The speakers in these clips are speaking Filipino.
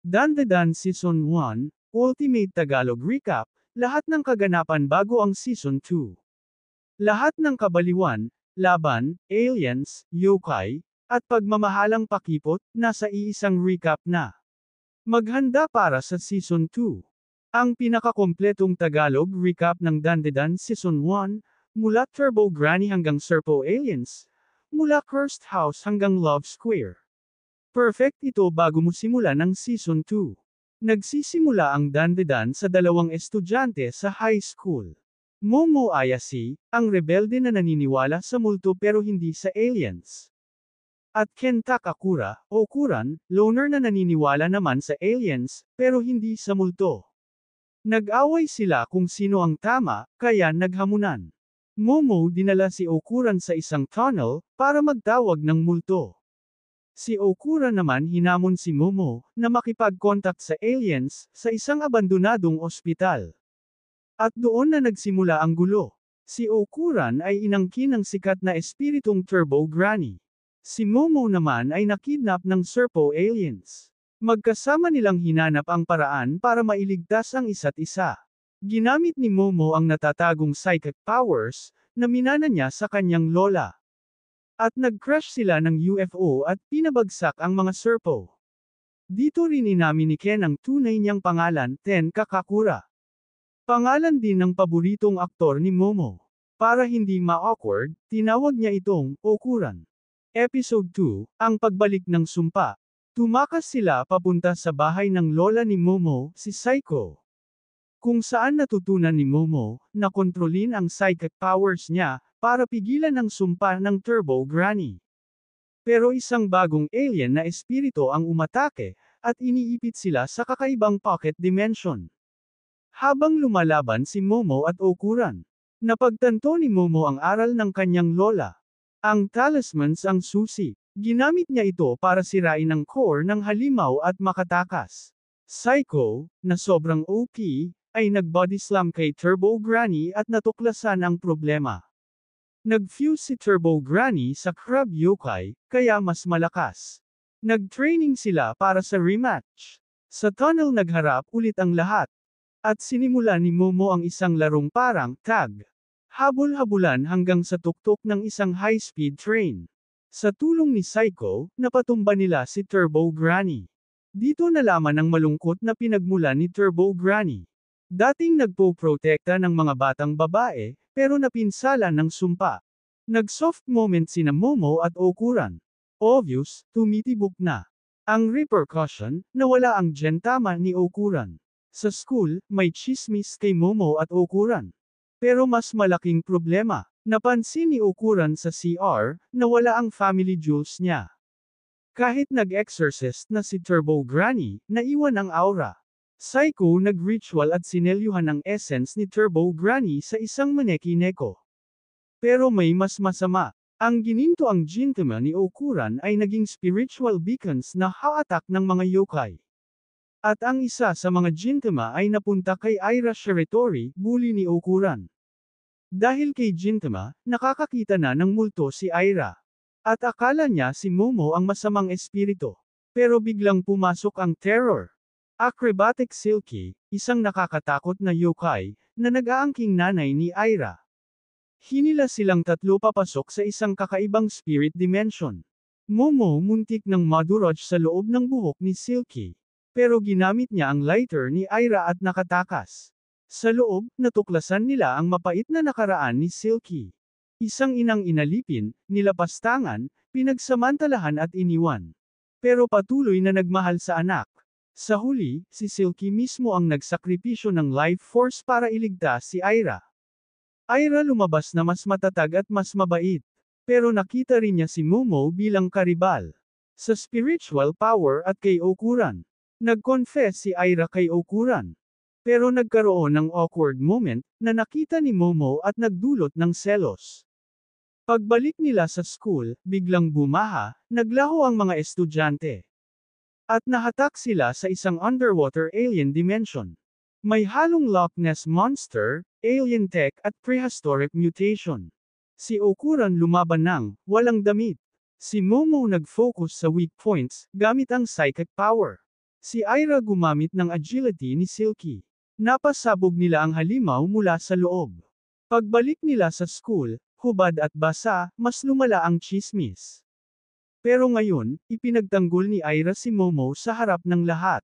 Dandadan Season 1, Ultimate Tagalog Recap, lahat ng kaganapan bago ang Season 2. Lahat ng kabaliwan, laban, aliens, yokai, at pagmamahalang pakipot, nasa iisang recap na. Maghanda para sa Season 2. Ang pinakakompletong Tagalog recap ng Dandadan Season 1, mula Turbo Granny hanggang Serpo Aliens, mula Cursed House hanggang Love Square. Perfect ito bago mo simulan ang Season 2. Nagsisimula ang Dandadan sa dalawang estudyante sa high school. Momo Ayase, ang rebelde na naniniwala sa multo pero hindi sa aliens. At Kenta Kakura, o Kuran, loner na naniniwala naman sa aliens, pero hindi sa multo. Nag-away sila kung sino ang tama, kaya naghamunan. Momo dinala si Okuran sa isang tunnel, para magtawag ng multo. Si Okura naman hinamon si Momo, na makipag-contact sa aliens, sa isang abandonadong ospital. At doon na nagsimula ang gulo. Si Okuran ay inangkin ng sikat na espiritong Turbo Granny. Si Momo naman ay nakidnap ng Serpo aliens. Magkasama nilang hinanap ang paraan para mailigtas ang isa't isa. Ginamit ni Momo ang natatagong psychic powers, na minana niya sa kanyang lola. At nag-crash sila ng UFO at pinabagsak ang mga Serpo. Dito rin inamin ni Ken ang tunay niyang pangalan, Ten Kakakura. Pangalan din ng paboritong aktor ni Momo. Para hindi ma-awkward, tinawag niya itong Okuran. Episode 2, ang pagbalik ng sumpa. Tumakas sila papunta sa bahay ng lola ni Momo, si Saiko. Kung saan natutunan ni Momo, na kontrolin ang psychic powers niya, para pigilan ang sumpa ng Turbo Granny. Pero isang bagong alien na espiritu ang umatake, at iniipit sila sa kakaibang pocket dimension. Habang lumalaban si Momo at Okuran, napagtanto ni Momo ang aral ng kanyang lola. Ang talismans ang susi. Ginamit niya ito para sirain ang core ng halimaw at makatakas. Saiko, na sobrang OP, ay nag-body slam kay Turbo Granny at natuklasan ang problema. Nag-fuse si Turbo Granny sa Crab Yokai, kaya mas malakas. Nag-training sila para sa rematch. Sa tunnel nagharap ulit ang lahat. At sinimula ni Momo ang isang larong parang tag. Habol-habulan hanggang sa tuktok ng isang high-speed train. Sa tulong ni Saiko, napatumba nila si Turbo Granny. Dito nalaman ang malungkot na pinagmula ni Turbo Granny. Dating nagpo-protekta ng mga batang babae, pero napinsala ng sumpa. Nag-soft moment sina Momo at Okuran. Obvious, tumitibok na. Ang repercussion, nawala ang gentama ni Okuran. Sa school, may chismis kay Momo at Okuran. Pero mas malaking problema, napansin ni Okuran sa CR, na wala ang family jewels niya. Kahit nag-exorcist na si Turbo Granny, naiwan ang aura. Saiko nag-ritual at sinelyuhan ang essence ni Turbo Granny sa isang maneki-neko. Pero may mas masama. Ang gininto ang gintama ni Okuran ay naging spiritual beacons na ha-attack ng mga yokai. At ang isa sa mga gintama ay napunta kay Aira Shiratori, bully ni Okuran. Dahil kay gintama, nakakakita na ng multo si Aira. At akala niya si Momo ang masamang espiritu. Pero biglang pumasok ang terror. Acrobatic Silky, isang nakakatakot na yokai, na nag-aangking nanay ni Aira. Hinila silang tatlo papasok sa isang kakaibang spirit dimension. Momo muntik ng madurog sa loob ng buhok ni Silky. Pero ginamit niya ang lighter ni Aira at nakatakas. Sa loob, natuklasan nila ang mapait na nakaraan ni Silky. Isang inang inalipin, nilapastangan, pinagsamantalahan at iniwan. Pero patuloy na nagmahal sa anak. Sa huli, si Silky mismo ang nagsakripisyo ng life force para iligtas si Aira. Aira lumabas na mas matatag at mas mabait. Pero nakita rin niya si Momo bilang karibal. Sa spiritual power at kay Okuran. Nag-confess si Aira kay Okuran. Pero nagkaroon ng awkward moment, na nakita ni Momo at nagdulot ng selos. Pagbalik nila sa school, biglang bumaha, naglaho ang mga estudyante. At nahatak sila sa isang underwater alien dimension. May halong Loch Ness Monster, alien tech at prehistoric mutation. Si Okuran lumaban ng walang damit. Si Momo nag-focus sa weak points, gamit ang psychic power. Si Ira gumamit ng agility ni Silky. Napasabog nila ang halimaw mula sa loob. Pagbalik nila sa school, hubad at basa, mas lumala ang tsismis. Pero ngayon, ipinagtanggol ni Ira si Momo sa harap ng lahat.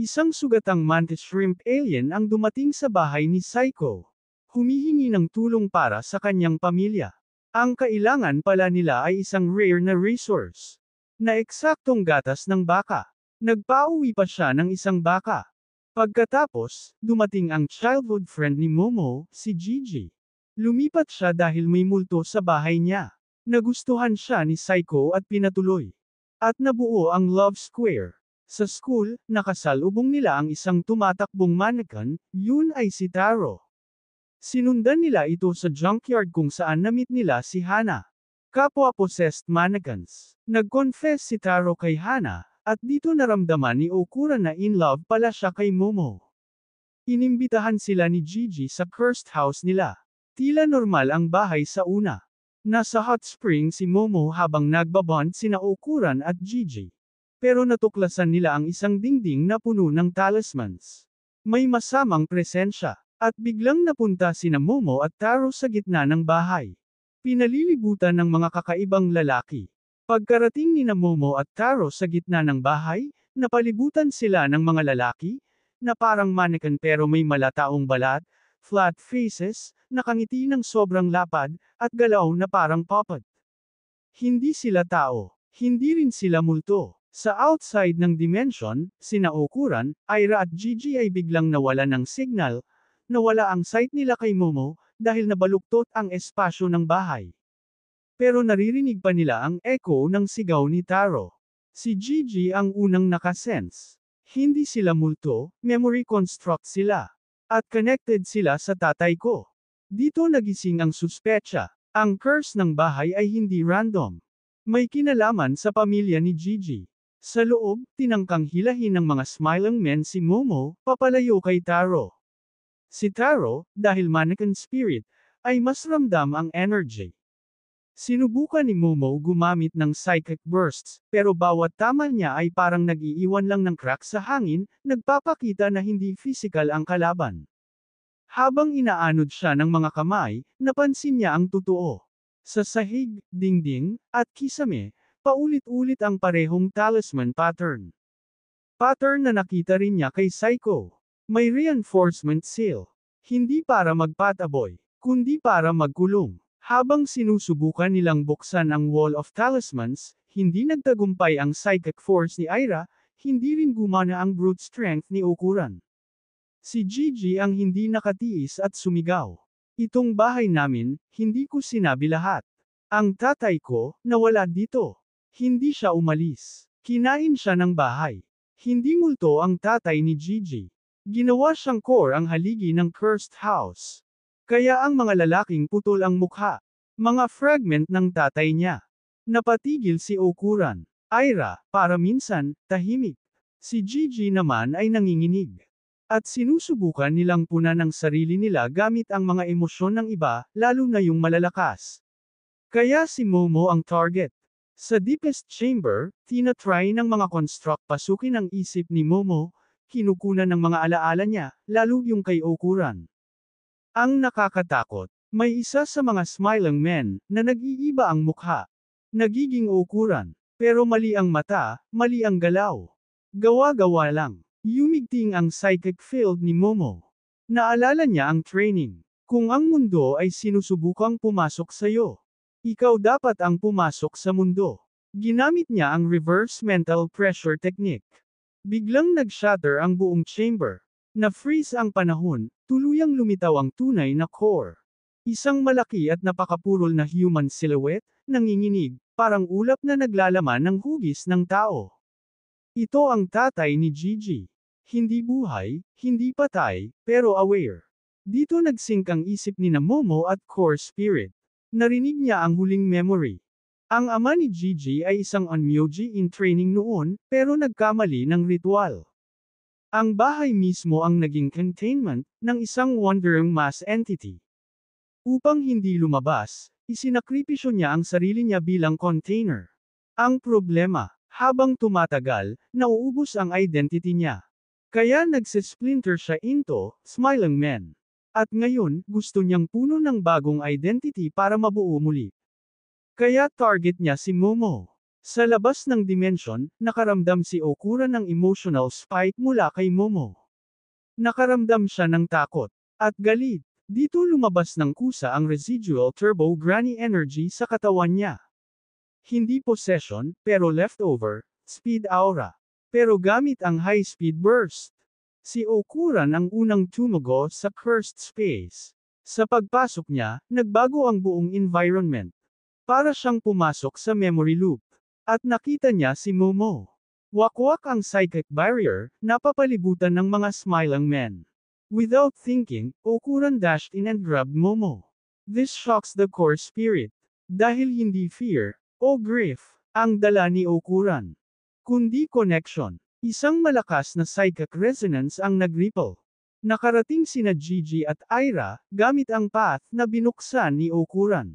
Isang sugatang mantis shrimp alien ang dumating sa bahay ni Psycho. Humihingi ng tulong para sa kanyang pamilya. Ang kailangan pala nila ay isang rare na resource. Na eksaktong gatas ng baka. Nagpauwi pa siya ng isang baka. Pagkatapos, dumating ang childhood friend ni Momo, si Gigi. Lumipat siya dahil may multo sa bahay niya. Nagustuhan siya ni Psycho at pinatuloy. At nabuo ang Love Square. Sa school, nakasalubong nila ang isang tumatakbong mannequin, yun ay si Taro. Sinundan nila ito sa junkyard kung saan na-meet nila si Hana. Kapwa-possessed mannequins. Nag-confess si Taro kay Hana, at dito naramdaman ni Okura na in love pala siya kay Momo. Inimbitahan sila ni Gigi sa cursed house nila. Tila normal ang bahay sa una. Nasa hot spring si Momo habang nagbabond sina Okuran at Gigi. Pero natuklasan nila ang isang dingding na puno ng talismans. May masamang presensya. At biglang napunta sina Momo at Taro sa gitna ng bahay. Pinalilibutan ng mga kakaibang lalaki. Pagkarating ni Momo at Taro sa gitna ng bahay, napalibutan sila ng mga lalaki, na parang mannequin pero may malataong balat, flat faces, nakangiti ng sobrang lapad, at galaw na parang puppet. Hindi sila tao. Hindi rin sila multo. Sa outside ng dimension, sina Okuran, Ira at Gigi ay biglang nawala ng signal. Nawala ang sight nila kay Momo, dahil nabaluktot ang espasyo ng bahay. Pero naririnig pa nila ang echo ng sigaw ni Taro. Si Gigi ang unang nakasense. Hindi sila multo, memory construct sila. At connected sila sa tatay ko. Dito nagising ang suspetsa. Ang curse ng bahay ay hindi random. May kinalaman sa pamilya ni Gigi. Sa loob, tinangkang hilahin ng mga smiling men si Momo, papalayo kay Taro. Si Taro, dahil mannequin spirit, ay mas ramdam ang energy. Sinubukan ni Momo gumamit ng psychic bursts, pero bawat tama niya ay parang nag-iiwan lang ng crack sa hangin, nagpapakita na hindi physical ang kalaban. Habang inaanod siya ng mga kamay, napansin niya ang totoo. Sa sahig, dingding, at kisame, paulit-ulit ang parehong talisman pattern. Pattern na nakita rin niya kay Psycho. May reinforcement seal. Hindi para magpataboy, kundi para magkulong. Habang sinusubukan nilang buksan ang Wall of Talismans, hindi nagtagumpay ang psychic force ni Ira, hindi rin gumana ang brute strength ni Okuran. Si Gigi ang hindi nakatiis at sumigaw. Itong bahay namin, hindi ko sinabi lahat. Ang tatay ko, nawala dito. Hindi siya umalis. Kinain siya ng bahay. Hindi multo ang tatay ni Gigi. Ginawa siyang core ang haligi ng cursed house. Kaya ang mga lalaking putol ang mukha. Mga fragment ng tatay niya. Napatigil si Okuran. Ira, para minsan, tahimik. Si Gigi naman ay nanginginig. At sinusubukan nilang punan ang sarili nila gamit ang mga emosyon ng iba, lalo na yung malalakas. Kaya si Momo ang target. Sa deepest chamber, tinatry ng mga construct pasukin ang isip ni Momo, kinukunan ng mga alaala niya, lalo yung kay Okuran. Ang nakakatakot, may isa sa mga smiling men, na nag-iiba ang mukha. Nagiging Okuran. Pero mali ang mata, mali ang galaw. Gawa-gawa lang. Yumigting ang psychic field ni Momo. Naalala niya ang training. Kung ang mundo ay sinusubukang pumasok sa'yo, ikaw dapat ang pumasok sa mundo. Ginamit niya ang reverse mental pressure technique. Biglang nag-shatter ang buong chamber. Na-freeze ang panahon, tuluyang lumitaw ang tunay na core. Isang malaki at napakapurol na human silhouette, nanginginig, parang ulap na naglalaman ng hugis ng tao. Ito ang tatay ni Gigi. Hindi buhay, hindi patay, pero aware. Dito nagsync ang isip ni Momo at core spirit. Narinig niya ang huling memory. Ang ama ni Gigi ay isang onmyoji in training noon, pero nagkamali ng ritual. Ang bahay mismo ang naging containment ng isang wandering mass entity. Upang hindi lumabas, isinakripisyo niya ang sarili niya bilang container. Ang problema, Habang tumatagal, nauubos ang identity niya. Kaya nagsesplinter siya into Smiling Man. At ngayon, gusto niyang puno ng bagong identity para mabuo muli. Kaya target niya si Momo. Sa labas ng dimension, nakaramdam si Okura ng emotional spike mula kay Momo. Nakaramdam siya ng takot at galit. Dito lumabas ng kusa ang residual turbo granny energy sa katawan niya. Hindi possession, pero leftover, speed aura. Pero gamit ang high-speed burst. Si Okuran ang unang tumugo sa cursed space. Sa pagpasok niya, nagbago ang buong environment. Para siyang pumasok sa memory loop. At nakita niya si Momo. Wakwak ang psychic barrier, napapalibutan ng mga Smiling Men. Without thinking, Okuran dashed in and grabbed Momo. This shocks the core spirit. Dahil hindi fear, o grief, ang dala ni Okuran. Kundi connection. Isang malakas na psychic resonance ang nag-ripple. Nakarating sina Gigi at Aira, gamit ang path na binuksan ni Okuran.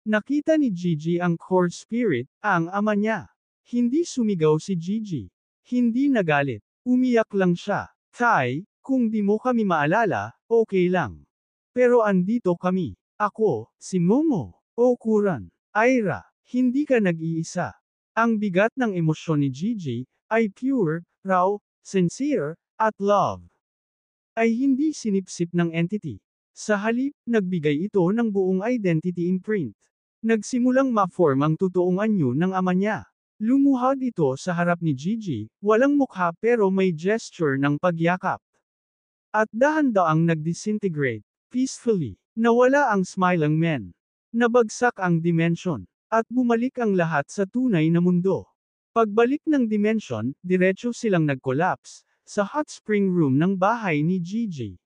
Nakita ni Gigi ang core spirit, ang ama niya. Hindi sumigaw si Gigi. Hindi nagalit. Umiyak lang siya. Tay, kung di mo kami maalala, okay lang. Pero andito kami. Ako, si Momo, Okuran, Aira, hindi ka nag-iisa. Ang bigat ng emosyon ni Gigi, ay pure, raw, sincere, at love. Ay hindi sinipsip ng entity. Sa halip, nagbigay ito ng buong identity imprint. Nagsimulang ma-form ang totoong anyo ng ama niya. Lumuhad ito sa harap ni Gigi, walang mukha pero may gesture ng pagyakap. At dahan-daang nag-disintegrate, peacefully. Nawala ang Smiling Man. Nabagsak ang dimension. At bumalik ang lahat sa tunay na mundo. Pagbalik ng dimension, diretso silang nag-collapse, sa hot spring room ng bahay ni Gigi.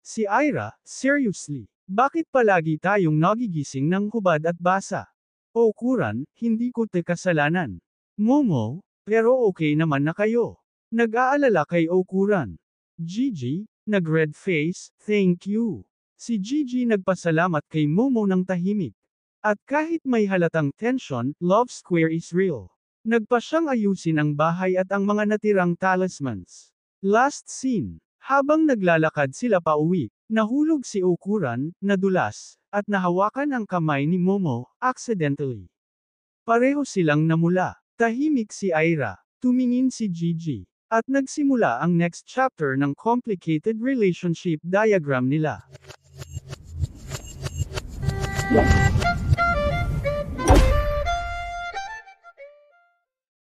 Si Aira, seriously. Bakit palagi tayong nagigising ng hubad at basa? Okuran, hindi ko kasalanan. Momo, pero okay naman na kayo. Nag-aalala kay Okuran. Gigi, nag-red face, thank you. Si Gigi nagpasalamat kay Momo ng tahimik. At kahit may halatang tension, love square is real. Nagpa siyang ayusin ang bahay at ang mga natirang talismans. Last scene. Habang naglalakad sila pauwi, nahulog si Okuran, nadulas, at nahawakan ang kamay ni Momo, accidentally. Pareho silang namula. Tahimik si Aira. Tumingin si Gigi. At nagsimula ang next chapter ng complicated relationship diagram nila.